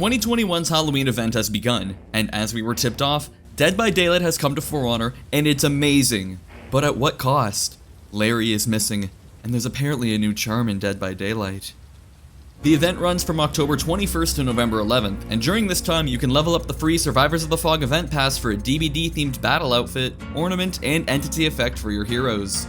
2021's Halloween event has begun, and as we were tipped off, Dead by Daylight has come to For Honor, and it's amazing. But at what cost? Larry is missing, and there's apparently a new charm in Dead by Daylight. The event runs from October 21st to November 11th, and during this time you can level up the free Survivors of the Fog event pass for a DBD-themed battle outfit, ornament, and entity effect for your heroes.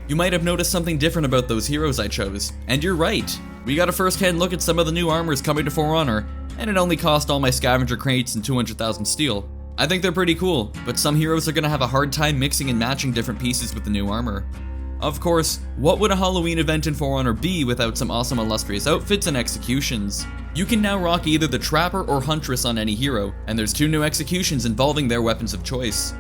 You might have noticed something different about those heroes I chose, and you're right. We got a first-hand look at some of the new armors coming to For Honor, and it only cost all my scavenger crates and 200,000 steel. I think they're pretty cool, but some heroes are gonna have a hard time mixing and matching different pieces with the new armor. Of course, what would a Halloween event in For Honor be without some awesome Illustrious outfits and executions? You can now rock either the Trapper or Huntress on any hero, and there's 2 new executions involving their weapons of choice.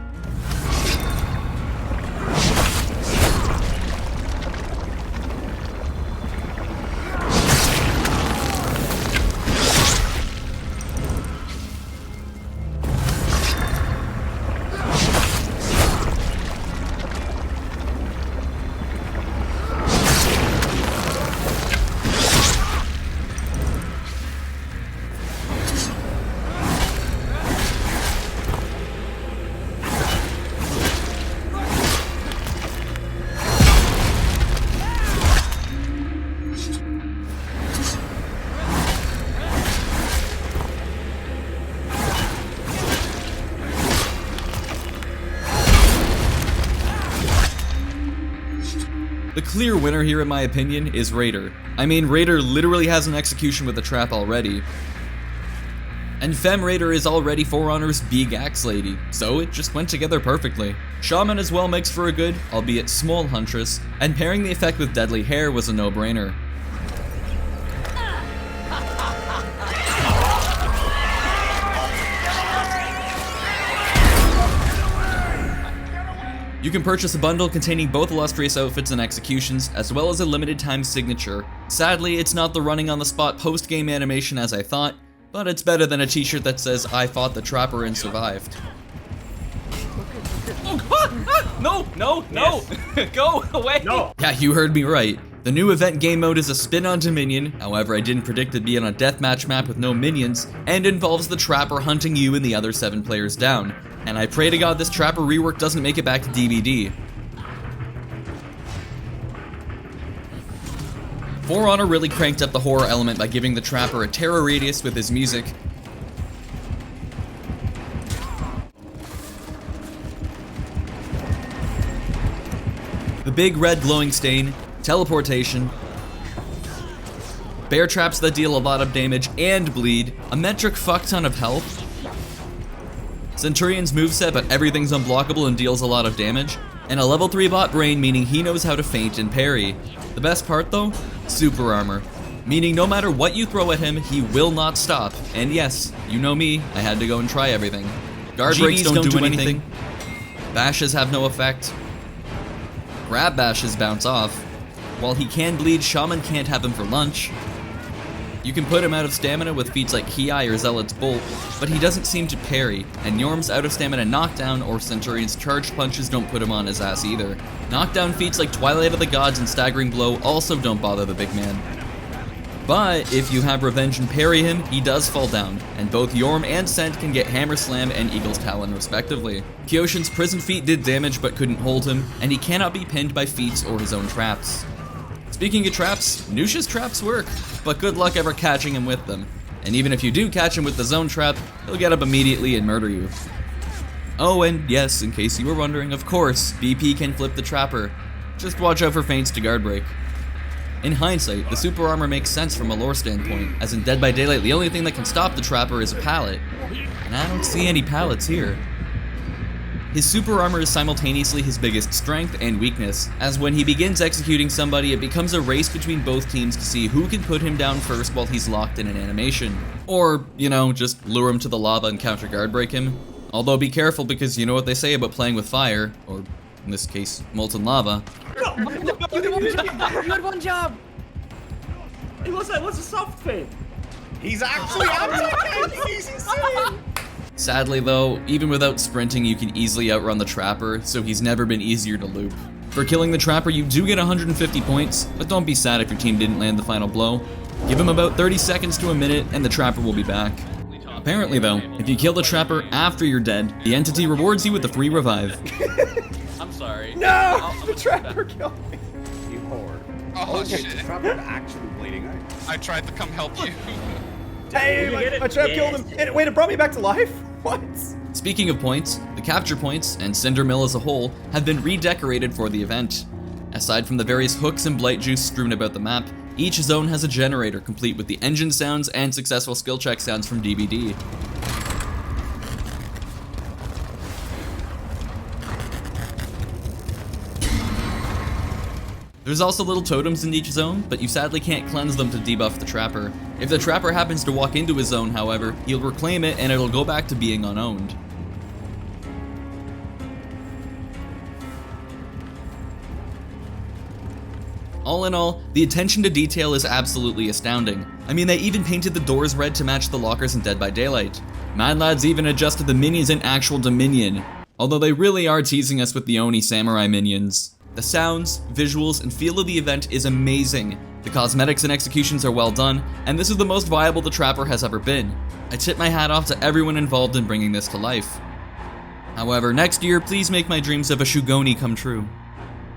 The clear winner here, in my opinion, is Raider. I mean, Raider literally has an execution with a trap already. And Femme Raider is already For Honor's big axe lady, so it just went together perfectly. Shaman as well makes for a good, albeit small Huntress, and pairing the effect with Deadly Hair was a no-brainer. You can purchase a bundle containing both Illustrious outfits and executions, as well as a limited time signature. Sadly, it's not the running on the spot post-game animation as I thought, but it's better than a t-shirt that says, "I fought the Trapper and survived." No! Yes. Go away! No. Yeah, you heard me right. The new event game mode is a spin on Dominion, however I didn't predict it'd be on a deathmatch map with no minions, and involves the Trapper hunting you and the other 7 players down. And I pray to God this Trapper rework doesn't make it back to DVD. For Honor really cranked up the horror element by giving the Trapper a terror radius with his music. The big red glowing stain, teleportation, bear traps that deal a lot of damage and bleed, a metric fuck-ton of health, Centurion's moveset but everything's unblockable and deals a lot of damage, and a level 3 bot brain meaning he knows how to feint and parry. The best part though? Super armor. Meaning no matter what you throw at him, he will not stop. And yes, you know me, I had to go and try everything. Guard breaks don't do anything. Bashes have no effect. Grab bashes bounce off. While he can bleed, Shaman can't have him for lunch. You can put him out of stamina with feats like Ki or Zealot's Bolt, but he doesn't seem to parry, and Yorm's out of stamina knockdown or Centurion's charged punches don't put him on his ass either. Knockdown feats like Twilight of the Gods and Staggering Blow also don't bother the big man. But if you have Revenge and parry him, he does fall down, and both Yorm and Cent can get Hammer Slam and Eagle's Talon respectively. Kyoshin's Prison Feat did damage but couldn't hold him, and he cannot be pinned by feats or his own traps. Speaking of traps, Nusha's traps work, but good luck ever catching him with them. And even if you do catch him with the zone trap, he'll get up immediately and murder you. Oh, and yes, in case you were wondering, of course, BP can flip the Trapper. Just watch out for feints to guard break. In hindsight, the super armor makes sense from a lore standpoint, as in Dead by Daylight the only thing that can stop the Trapper is a pallet. And I don't see any pallets here. His super armor is simultaneously his biggest strength and weakness, as when he begins executing somebody it becomes a race between both teams to see who can put him down first while he's locked in an animation. Or, you know, just lure him to the lava and counter guard break him. Although be careful because you know what they say about playing with fire, or in this case, molten lava. You had one job! It was a soft fade. He's actually anti-tank! He's insane! Sadly though, even without sprinting you can easily outrun the Trapper, so he's never been easier to loop. For killing the Trapper you do get 150 points, but don't be sad if your team didn't land the final blow. Give him about 30 seconds to a minute and the trapper will be back. Apparently though, if you kill the trapper after you're dead, the entity rewards you with a free revive. I'm sorry. No! The trapper killed me. You whore. Oh, The shit. trapper's actually bleeding out. I tried to come help you. Hey, you get it? my trap killed him. And, wait, it brought me back to life? What? Speaking of points, the capture points, and Cinder Mill as a whole, have been redecorated for the event. Aside from the various hooks and blight juice strewn about the map, each zone has a generator complete with the engine sounds and successful skill check sounds from DBD. There's also little totems in each zone, but you sadly can't cleanse them to debuff the trapper. If the trapper happens to walk into a zone, however, he'll reclaim it and it'll go back to being unowned. All in all, the attention to detail is absolutely astounding. I mean, they even painted the doors red to match the lockers in Dead by Daylight. Mad Lads even adjusted the minions in actual Dominion, although they really are teasing us with the Oni Samurai minions. The sounds, visuals, and feel of the event is amazing. The cosmetics and executions are well done, and this is the most viable the Trapper has ever been. I tip my hat off to everyone involved in bringing this to life. However, next year, please make my dreams of a Shugoni come true.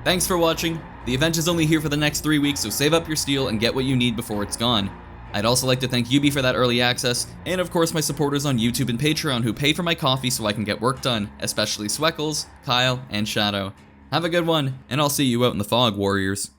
Thanks for watching. The event is only here for the next 3 weeks, so save up your steel and get what you need before it's gone. I'd also like to thank Yubi for that early access, and of course my supporters on YouTube and Patreon who pay for my coffee so I can get work done, especially Sweckles, Kyle, and Shadow. Have a good one, and I'll see you out in the fog, warriors.